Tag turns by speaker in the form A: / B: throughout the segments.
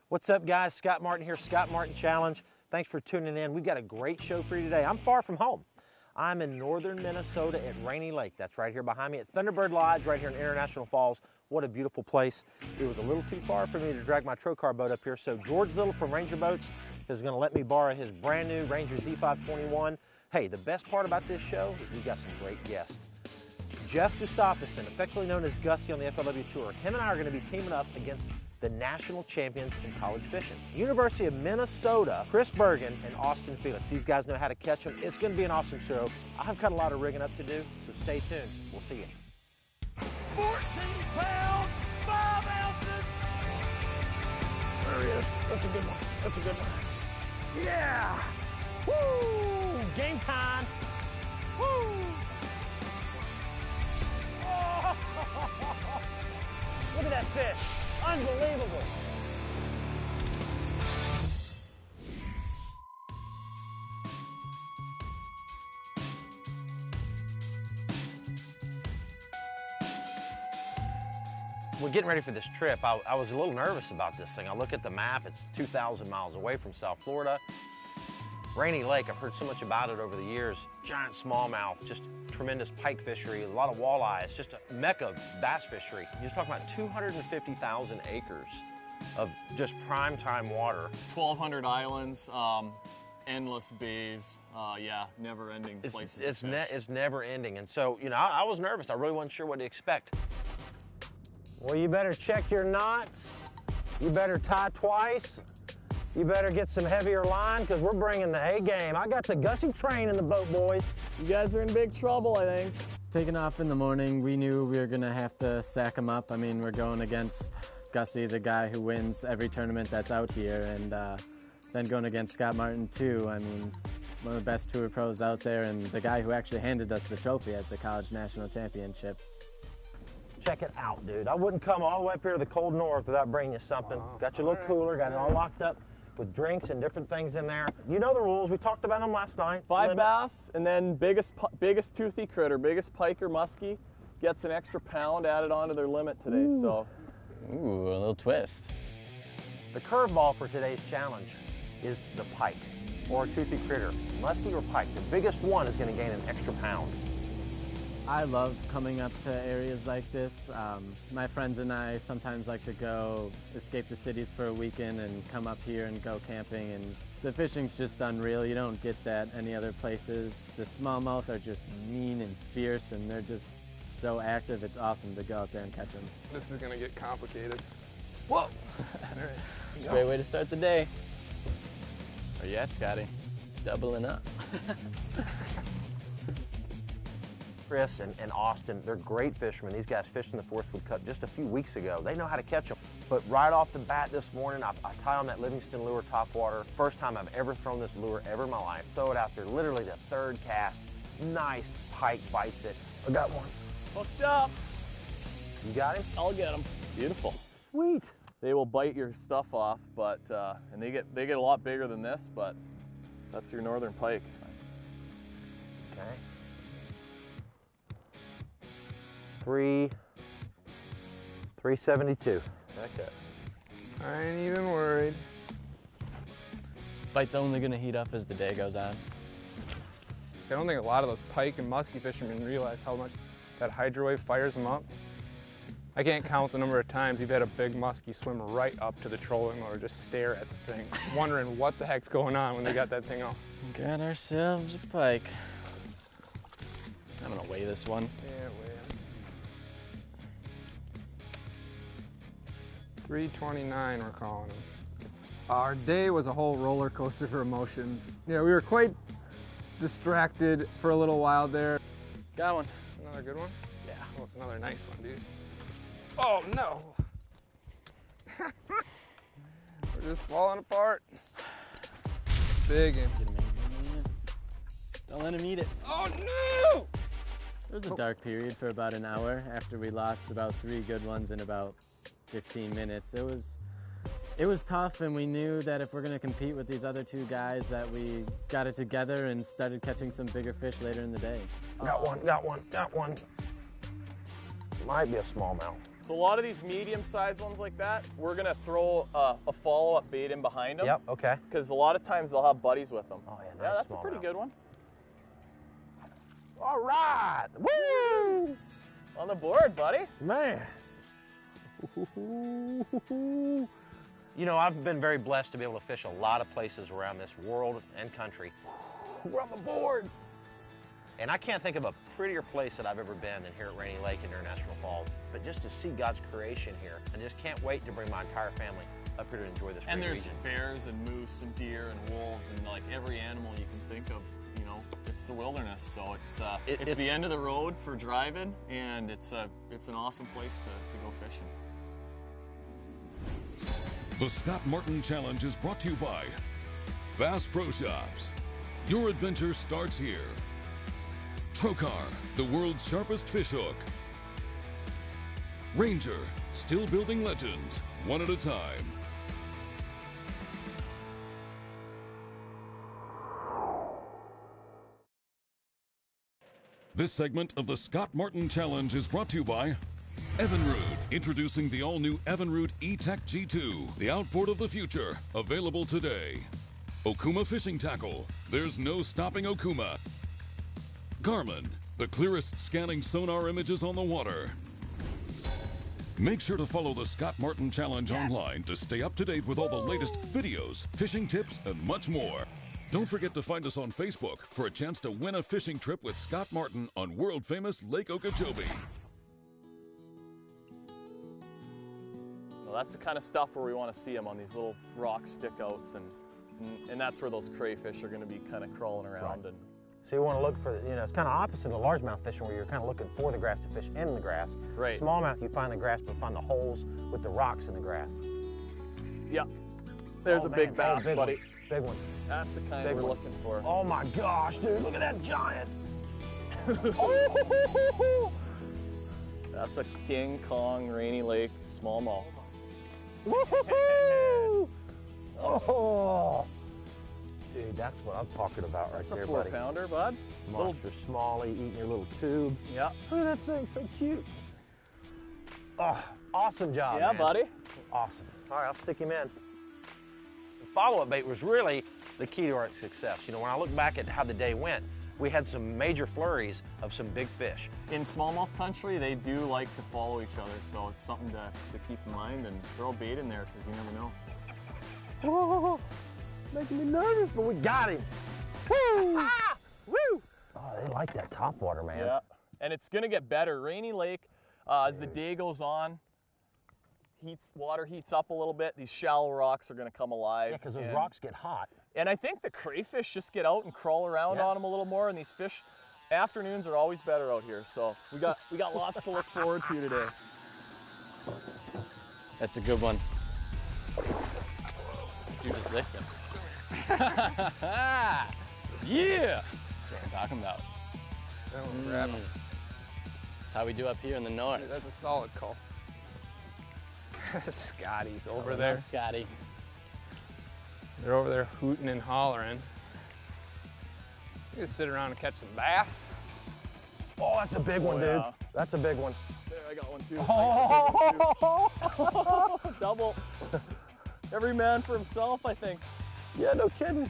A: What's up, guys? Scott Martin here, Scott Martin Challenge. Thanks for tuning in. We've got a great show for you today. I'm far from home. I'm in northern Minnesota at Rainy Lake. That's right here behind me at Thunderbird Lodge, right here in International Falls. What a beautiful place. It was a little too far for me to drag my Trokar boat up here, so George Little from Ranger Boats is going to let me borrow his brand new Ranger Z521. Hey, the best part about this show is we've got some great guests. Jeff Gustafsson, affectionately known as Gusty on the FLW Tour, him and I are going to be teaming up against the national champions in college fishing. University of Minnesota, Chris Bergen and Austin Felix. These guys know how to catch them. It's going to be an awesome show. I've got a lot of rigging up to do, so stay tuned. We'll see you.
B: 14 pounds, 5 ounces.
A: There he is. That's a good one. That's a good one. Yeah! Woo! Game time! Woo! Oh! Look at that fish. Unbelievable. We're getting ready for this trip. I was a little nervous about this thing. I look at the map, it's 2,000 miles away from South Florida. Rainy Lake, I've heard so much about it over the years. Giant smallmouth, just tremendous pike fishery, a lot of walleyes, just a mecca of bass fishery. You're talking about 250,000 acres of just prime time water.
C: 1,200 islands, endless bays, yeah, never ending places to fish.
A: It's never ending. And so, you know, I was nervous. I really wasn't sure what to expect. Well, you better check your knots. You better tie twice. You better get some heavier line because we're bringing the A game. I got the Gussie train in the boat, boys.
C: You guys are in big trouble, I think.
D: Taking off in the morning, we knew we were gonna have to sack him up. I mean, we're going against Gussie, the guy who wins every tournament that's out here, and then going against Scott Martin too. I mean, one of the best tour pros out there, and the guy who actually handed us the trophy at the college national championship.
A: Check it out, dude. I wouldn't come all the way up here to the cold north without bringing you something. Got your little cooler, got it all locked up with drinks and different things in there. You know the rules. We talked about them last night.
C: 5 bass, and then biggest toothy critter, biggest pike or muskie gets an extra pound added onto their limit today.
D: Ooh.
C: So,
D: ooh, a little twist.
A: The curveball for today's challenge is the pike, or a toothy critter. Muskie or pike, the biggest one is going to gain an extra pound.
D: I love coming up to areas like this. My friends and I sometimes like to go escape the cities for a weekend and come up here and go camping, and the fishing's just unreal. You don't get that any other places. The smallmouth are just mean and fierce, and they're just so active. It's awesome to go out there and catch them.
E: This is gonna get complicated.
A: Whoa!
D: All right. Great way to start the day. Where you at, Scotty? Doubling up.
A: Chris and Austin, they're great fishermen. These guys fished in the Forestwood Cup just a few weeks ago. They know how to catch them. But right off the bat this morning, I tie on that Livingston lure topwater. First time I've ever thrown this lure ever in my life. Throw it out there, literally the third cast. Nice pike bites it. I got one.
C: hooked up.
A: You got him?
C: I'll get them. Beautiful.
A: Sweet.
C: They will bite your stuff off, but and they get a lot bigger than this, but that's your northern pike.
A: Okay. 372.
C: Okay.
E: I ain't even worried.
D: Fight's only gonna heat up as the day goes on.
E: I don't think a lot of those pike and muskie fishermen realize how much that Hydrowave fires them up. I can't count the number of times you've had a big muskie swim right up to the trolling motor, just stare at the thing, wondering what the heck's going on when they got that thing off.
D: Got ourselves a pike. I'm gonna weigh this one.
E: Yeah, weigh it. 329 we're calling him.
F: Our day was a whole roller coaster for emotions. Yeah, we were quite distracted for a little while there.
D: Got one.
E: Another good one?
D: Yeah.
E: Oh, it's another nice one, dude. Oh no! We're just falling apart. Big one.
D: Don't let him eat it.
E: Oh no!
D: There was a dark period for about an hour after we lost about 3 good ones in about 15 minutes. It was tough, and we knew that if we're going to compete with these other 2 guys that we got it together and started catching some bigger fish later in the day.
A: Got one. Might be a smallmouth.
C: So a lot of these medium-sized ones like that, we're gonna throw a follow-up bait in behind them.
A: Yep, okay.
C: Because a lot of times they'll have buddies with them.
A: Oh, yeah, nice
C: Yeah, that's a pretty
A: smallmouth.
C: good one.
A: All right, woo!
C: On the board, buddy.
A: Man. You know, I've been very blessed to be able to fish a lot of places around this world and country. We're on the board. And I can't think of a prettier place that I've ever been than here at Rainy Lake in International Falls. But just to see God's creation here, I just can't wait to bring my entire family up here to enjoy this
C: And
A: great
C: there's
A: region.
C: bears and moose and deer and wolves and like every animal you can think of. You know, it's the wilderness, so it's the end of the road for driving, and it's an awesome place to go fishing.
G: The Scott Martin Challenge is brought to you by Bass Pro Shops. Your adventure starts here. Trokar, the world's sharpest fish hook. Ranger, still building legends, one at a time. This segment of the Scott Martin Challenge is brought to you by Evinrude, introducing the all-new Evinrude E-TEC G2, the outboard of the future, available today. Okuma Fishing Tackle, there's no stopping Okuma. Garmin, the clearest scanning sonar images on the water. Make sure to follow the Scott Martin Challenge online to stay up to date with all the latest videos, fishing tips, and much more. Don't forget to find us on Facebook for a chance to win a fishing trip with Scott Martin on world-famous Lake Okeechobee.
C: Well, that's the kind of stuff where we want to see them, on these little rock stick-outs, and that's where those crayfish are going to be kind of crawling around.
A: Right.
C: And
A: So you want to look for, you know, it's kind of opposite of largemouth fishing where you're kind of looking for the grass to fish in the grass.
C: Right.
A: Smallmouth, you find the grass, but find the holes with the rocks in the grass.
C: yeah, there's
A: Oh,
C: a
A: man.
C: big bass,
A: big
C: buddy.
A: One. Big one.
C: That's the kind
A: Big
C: we're
A: one.
C: looking for.
A: Oh my gosh, dude, look at that giant. Oh.
C: That's a King Kong Rainy Lake smallmouth.
A: Woohoo! Oh, dude, that's what I'm talking about right
C: That's a
A: there,
C: 4
A: buddy.
C: pounder, bud.
A: Monster smallie eating your little tube.
C: Yeah.
A: Look at that thing, so cute. Oh, awesome job,
C: Yeah,
A: man.
C: buddy.
A: Awesome. All right, I'll stick him in. The follow-up bait was really the key to our success. You know, when I look back at how the day went, we had some major flurries of some big fish.
C: In smallmouth country, they do like to follow each other, so it's something to keep in mind, and throw bait in there because you never know.
A: Oh, making me nervous, but we got him. Woo! Ah! Woo! Oh, they like that topwater, man.
C: Yeah, and it's gonna get better. Rainy Lake, as the day goes on, water heats up a little bit. These shallow rocks are gonna come alive.
A: Yeah, because those rocks get hot.
C: And I think the crayfish just get out and crawl around on them a little more. And these fish, afternoons are always better out here. So we got lots to look forward to today.
D: That's a good one. You just lift him.
C: Yeah!
D: That's what I'm talking about.
E: That one's grabbing.
D: That's how we do up here in the north.
E: That's a solid call. Scotty's over
D: Coming
E: there.
D: up, Scotty.
E: They're over there hooting and hollering. You can sit around and catch some bass.
A: Oh, that's a big one, dude.
C: yeah.
A: That's a big one.
C: There, I got one too.
A: Oh!
C: Double. Every man for himself, I think.
A: Yeah, no kidding.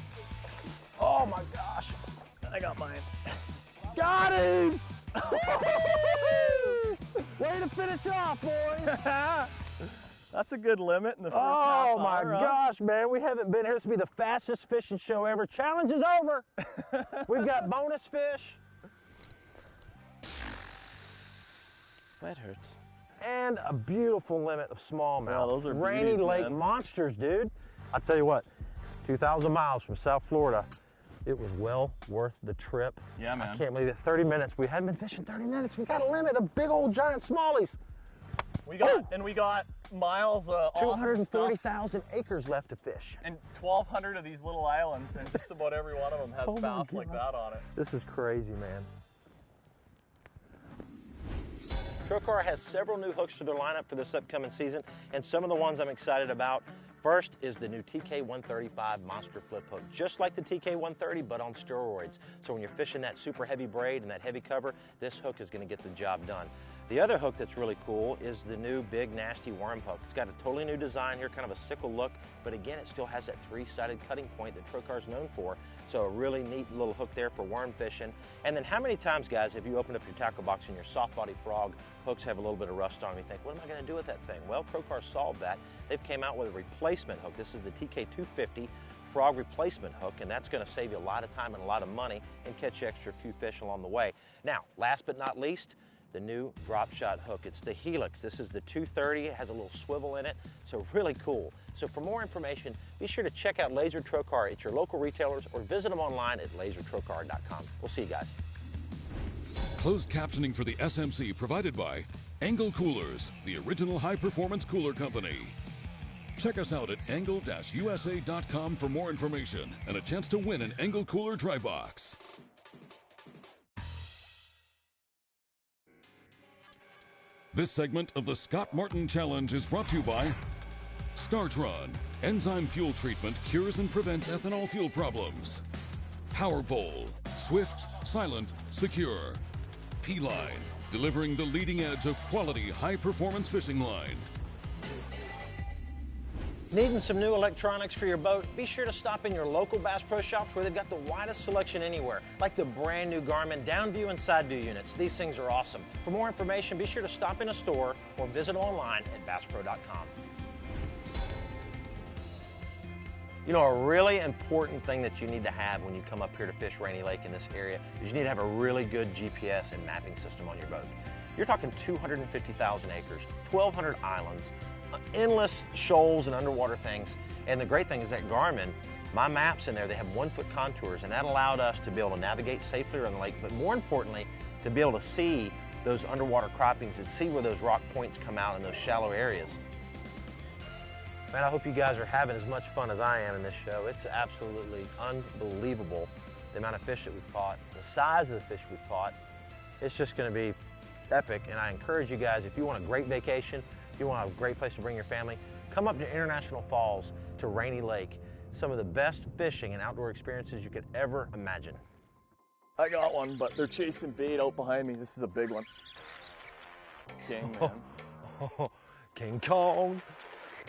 A: Oh my gosh.
C: I got mine.
A: Got him! Way to finish off, boys.
C: That's a good limit in the first half
A: Oh
C: hour,
A: my
C: huh?
A: gosh, man. We haven't been here. This will be the fastest fishing show ever. Challenge is over. We've got bonus fish
D: That hurts.
A: and a beautiful limit of smallmouth.
C: Yeah, those are
A: Rainy
C: beauties,
A: Lake
C: man.
A: monsters, dude. I'll tell you what, 2,000 miles from South Florida. It was well worth the trip.
C: Yeah, man.
A: I can't believe it. 30 minutes. We hadn't been fishing 30 minutes. We got a limit of big old giant smallies.
C: We got miles of awesome stuff.
A: 240,000 acres left to fish.
C: And 1,200 of these little islands, and just about every one of them has
A: Oh my
C: bass like
A: God.
C: that on it.
A: This is crazy, man. Trokar has several new hooks to their lineup for this upcoming season, and some of the ones I'm excited about. First is the new TK135 Monster Flip Hook, just like the TK130, but on steroids. So when you're fishing that super heavy braid and that heavy cover, this hook is going to get the job done. The other hook that's really cool is the new big nasty worm hook. It's got a totally new design here, kind of a sickle look, but again, it still has that three-sided cutting point that Trokar's known for. So a really neat little hook there for worm fishing. And then how many times, guys, have you opened up your tackle box and your soft body frog hooks have a little bit of rust on them? You think, what am I gonna do with that thing? Well, Trokar solved that. They've came out with a replacement hook. This is the TK250 frog replacement hook, and that's gonna save you a lot of time and a lot of money and catch you extra few fish along the way. Now, last but not least, the new drop shot hook. It's the Helix. This is the 230. It has a little swivel in it, so really cool. So for more information, be sure to check out Laser Trokar at your local retailers or visit them online at lasertrokar.com. We'll see you guys.
G: Closed captioning for the SMC provided by Engel Coolers, the original high-performance cooler company. Check us out at engel-usa.com for more information and a chance to win an Engel Cooler Dry Box. This segment of the Scott Martin Challenge is brought to you by Startron. Enzyme fuel treatment cures and prevents ethanol fuel problems. PowerPole. Swift, silent, secure. P-Line. Delivering the leading edge of quality, high-performance fishing line.
A: Needing some new electronics for your boat? Be sure to stop in your local Bass Pro Shops where they've got the widest selection anywhere, like the brand new Garmin down view and side view units. These things are awesome. For more information, be sure to stop in a store or visit online at BassPro.com. You know, a really important thing that you need to have when you come up here to fish Rainy Lake in this area is you need to have a really good GPS and mapping system on your boat. You're talking 250,000 acres, 1,200 islands, endless shoals and underwater things. And the great thing is that Garmin, my maps in there, they have 1-foot contours, and that allowed us to be able to navigate safely around the lake, but more importantly, to be able to see those underwater croppings and see where those rock points come out in those shallow areas. Man, I hope you guys are having as much fun as I am in this show. It's absolutely unbelievable, the amount of fish that we've caught, the size of the fish we've caught. It's just gonna be epic, and I encourage you guys, if you want a great vacation, if you want a great place to bring your family, come up to International Falls to Rainy Lake. Some of the best fishing and outdoor experiences you could ever imagine.
C: I got one, but they're chasing bait out behind me. This is a big one. King, man.
A: King Kong.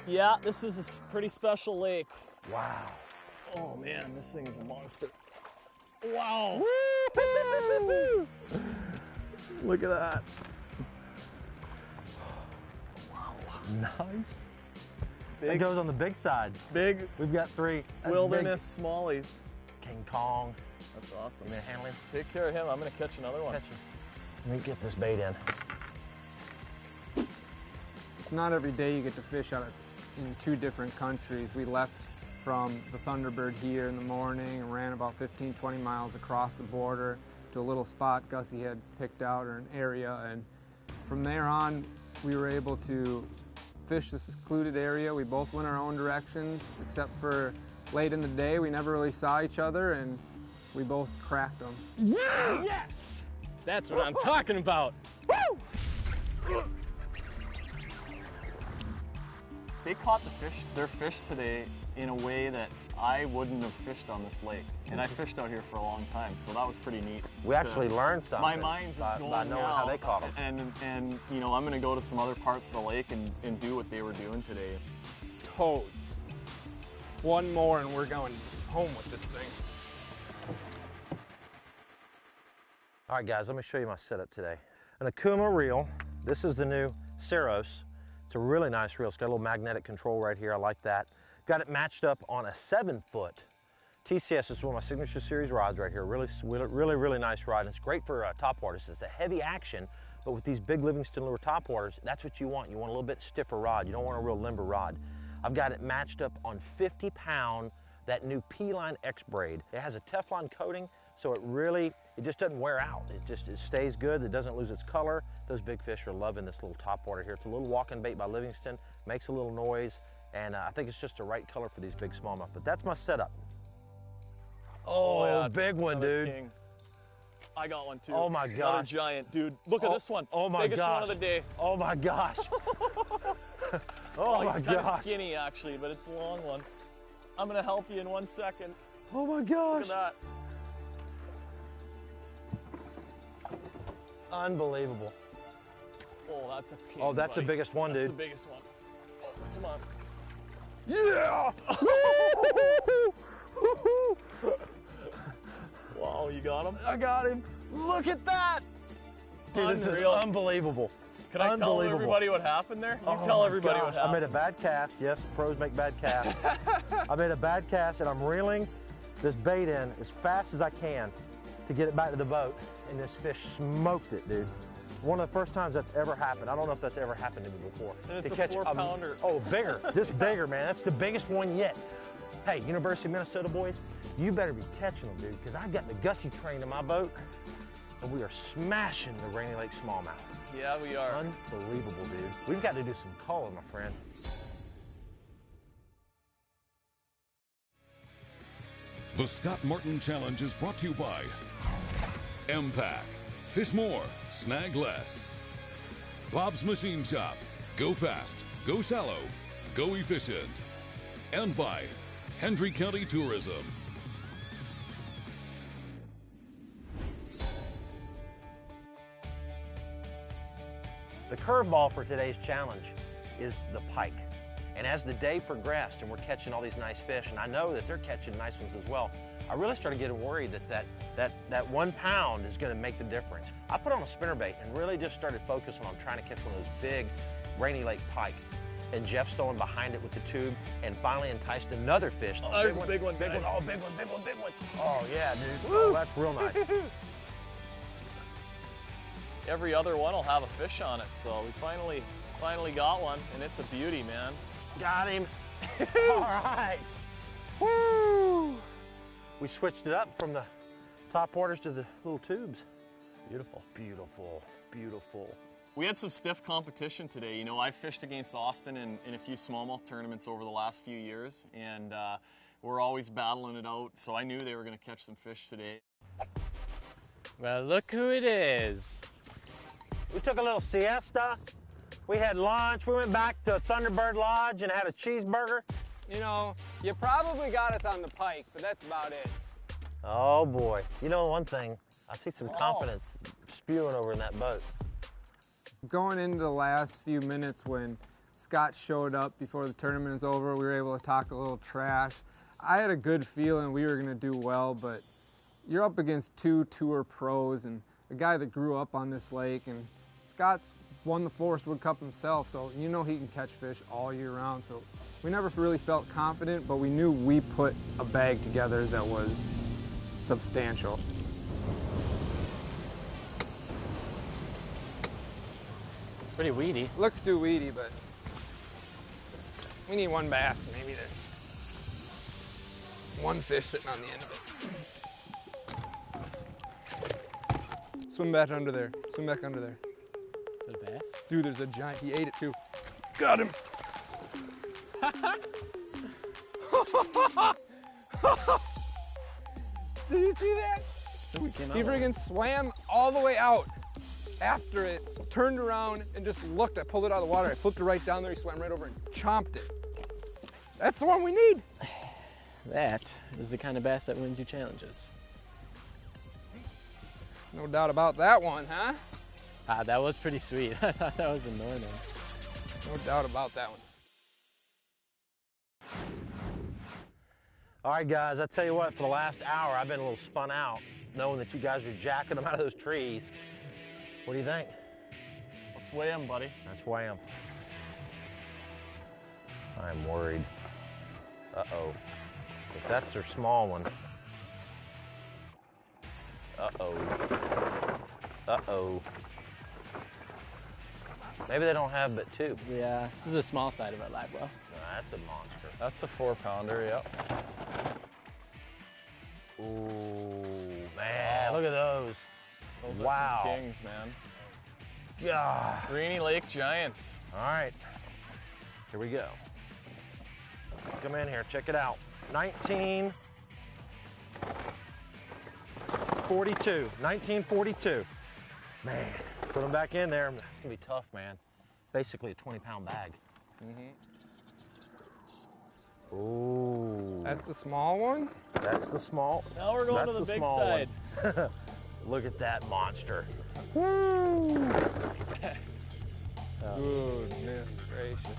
C: Yeah, this is a pretty special lake.
A: Wow.
C: Oh man, this thing is a monster. Wow.
A: Look at that. Nice. It goes on the big side.
C: Big.
A: We've got 3.
C: Wilderness smallies.
A: King Kong.
C: That's awesome.
A: You gonna handle him?
C: Take care of him. I'm gonna catch another one.
A: Catch him. Let me get this bait in.
F: It's not every day you get to fish out in 2 different countries. We left from the Thunderbird here in the morning and ran about 15-20 miles across the border to a little spot Gussie had picked out, or an area, and from there on we were able to fish this secluded area. We both went our own directions, except for late in the day we never really saw each other, and we both cracked them.
C: Yeah! Yes! That's what I'm talking about. Woo! They caught their fish today in a way that I wouldn't have fished on this lake. And I fished out here for a long time, so that was pretty neat.
A: We actually learned something.
C: My mind's
A: by
C: going
A: knowing
C: now,
A: how they caught them.
C: And you know, I'm gonna go to some other parts of the lake and do what they were doing today.
F: Toads. One more and we're going home with this thing.
A: All right, guys, let me show you my setup today. An Okuma reel. This is the new Saros. It's a really nice reel. It's got a little magnetic control right here. I like that. Got it matched up on a 7-foot TCS. This is one of my signature series rods right here. Really nice rod. And it's great for topwaters. It's a heavy action, but with these big Livingston lure topwaters, that's what you want. You want a little bit stiffer rod. You don't want a real limber rod. I've got it matched up on 50-pound, that new P-Line X braid. It has a Teflon coating, so it just doesn't wear out. It stays good. It doesn't lose its color. Those big fish are loving this little topwater here. It's a little walking bait by Livingston. Makes a little noise, and I think it's just the right color for these big smallmouth. But that's my setup. Oh, yeah, big one, dude.
C: King. I got one too.
A: Oh my gosh.
C: Another giant, dude. Look at this one.
A: Oh my
C: Biggest
A: gosh.
C: one of the day.
A: Oh my gosh.
C: Oh,
A: my
C: he's kind of
A: gosh.
C: skinny actually, but it's a long one. I'm gonna help you in 1 second.
A: Oh my gosh.
C: Look at that.
A: Unbelievable.
C: Oh, that's a king,
A: Oh, that's
C: buddy.
A: the biggest one,
C: That's
A: dude.
C: the biggest one. Oh, come on.
A: Yeah!
C: Wow, you got him?
A: I got him. Look at that. Dude, this is
C: Unreal.
A: unbelievable.
C: Can I tell everybody what happened there? You tell everybody what happened.
A: I made a bad cast. Yes, pros make bad casts. I made a bad cast, and I'm reeling this bait in as fast as I can to get it back to the boat, and this fish smoked it, dude. One of the first times that's ever happened. I don't know if that's ever happened to me before.
C: And it's
A: to
C: a 4-pounder.
A: Oh, bigger. This bigger, man. That's the biggest one yet. Hey, University of Minnesota boys, you better be catching them, dude, because I've got the Gussie train in my boat, and we are smashing the Rainy Lake smallmouth.
C: Yeah, we are.
A: Unbelievable, dude. We've got to do some calling, my friend.
G: The Scott Martin Challenge is brought to you by MPAC. Fish more, snag less. Bob's Machine Shop. Go fast, go shallow, go efficient. And by Hendry County Tourism.
A: The curveball for today's challenge is the pike. And as the day progressed and we're catching all these nice fish, and I know that they're catching nice ones as well, I really started getting worried that 1 pound is going to make the difference. I put on a spinnerbait and really just started focusing on trying to catch one of those big Rainy Lake pike. And Jeff Stone behind it with the tube and finally enticed another fish.
C: Oh, there's a big one,
A: big
C: guys.
A: one. Oh, big one, big one, big one. Oh, yeah, dude. Oh, that's real nice.
C: Every other one will have a fish on it, so we finally got one, and it's a beauty, man.
A: Got him. All right. Woo! We switched it up from the top waters to the little tubes. Beautiful. Beautiful, beautiful.
C: We had some stiff competition today. You know, I've fished against Austin in a few smallmouth tournaments over the last few years, and we're always battling it out, so I knew they were going to catch some fish today.
D: Well, look who it is.
A: We took a little siesta. We had lunch. We went back to Thunderbird Lodge and had a cheeseburger.
F: You know, you probably got us on the pike, but that's about it.
A: Oh boy. You know one thing, I see some confidence spewing over in that boat.
F: Going into the last few minutes when Scott showed up before the tournament is over, we were able to talk a little trash. I had a good feeling we were gonna do well, but you're up against 2 tour pros and a guy that grew up on this lake, and Scott's won the Forest Wood Cup himself, so you know he can catch fish all year round. So we never really felt confident, but we knew we put a bag together that was substantial.
D: It's pretty weedy.
F: Looks too weedy, but we need one bass. Maybe there's one fish sitting on the end of it. Swim back under there. Swim back under there.
D: Is it a bass?
F: Dude, there's a giant. He ate it too. Got him. Did you see that?
D: Ooh, he came out
F: He
D: with it.
F: friggin' swam all the way out after it, turned around and just looked. I pulled it out of the water. I flipped it right down there. He swam right over and chomped it. That's the one we need.
D: That is the kind of bass that wins you challenges.
F: No doubt about that one, huh?
D: Ah, that was pretty sweet. I thought that was a northern.
F: No doubt about that one.
A: All right, guys, I tell you what, for the last hour, I've been a little spun out, knowing that you guys are jacking them out of those trees. What do you think?
C: Let's weigh him, buddy.
A: That's why I'm worried. Uh-oh. If that's their small one. Uh-oh. Uh-oh. Maybe they don't have but 2.
D: Yeah, this is the small side of our live well.
A: No, that's a monster.
C: That's a 4-pounder, yep.
A: Ooh, man, look at those.
C: Those
A: Wow.
C: are some kings, man.
A: God.
C: Rainy Lake Giants.
A: All right, here we go. Come in here, check it out. 1942, 1942. Man, put them back in there. It's gonna be tough, man. Basically a 20-pound bag. Ooh.
F: That's the small one?
A: That's the small.
C: Now we're going
A: That's
C: to the big
A: small
C: side.
A: one. Look at that monster. Woo!
E: Goodness gracious.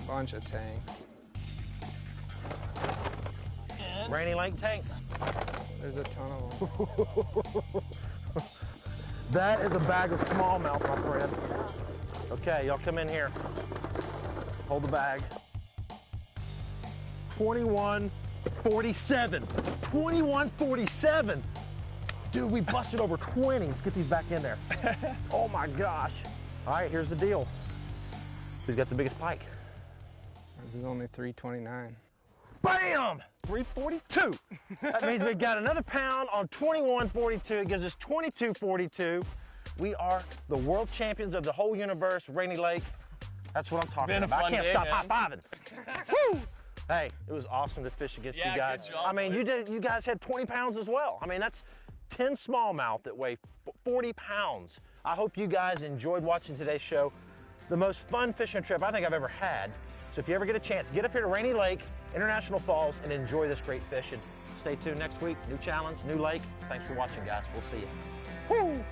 E: Bunch of tanks.
A: Rainy Lake tanks.
E: There's a ton of them.
A: That is a bag of smallmouth, my friend. Okay, y'all come in here. Hold the bag. 2147. 2147. Dude, we busted over 20. Let's get these back in there. Oh my gosh. All right, here's the deal. Who's got the biggest pike?
E: This is only 329.
A: Bam! 342. That means we got another pound on 2142. It gives us 2242. We are the world champions of the whole universe, Rainy Lake. That's what I'm talking about. I can't stop high-fiving. Woo! Hey, it was awesome to fish against you guys.
C: Good job,
A: I mean, you guys had 20 pounds as well. I mean, that's 10 smallmouth that weigh 40 pounds. I hope you guys enjoyed watching today's show. The most fun fishing trip I think I've ever had. So if you ever get a chance, get up here to Rainy Lake, International Falls, and enjoy this great fishing. Stay tuned next week. New challenge, new lake. Thanks for watching, guys. We'll see you. Woo!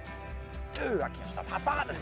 A: Dude, I can't stop high-fiving.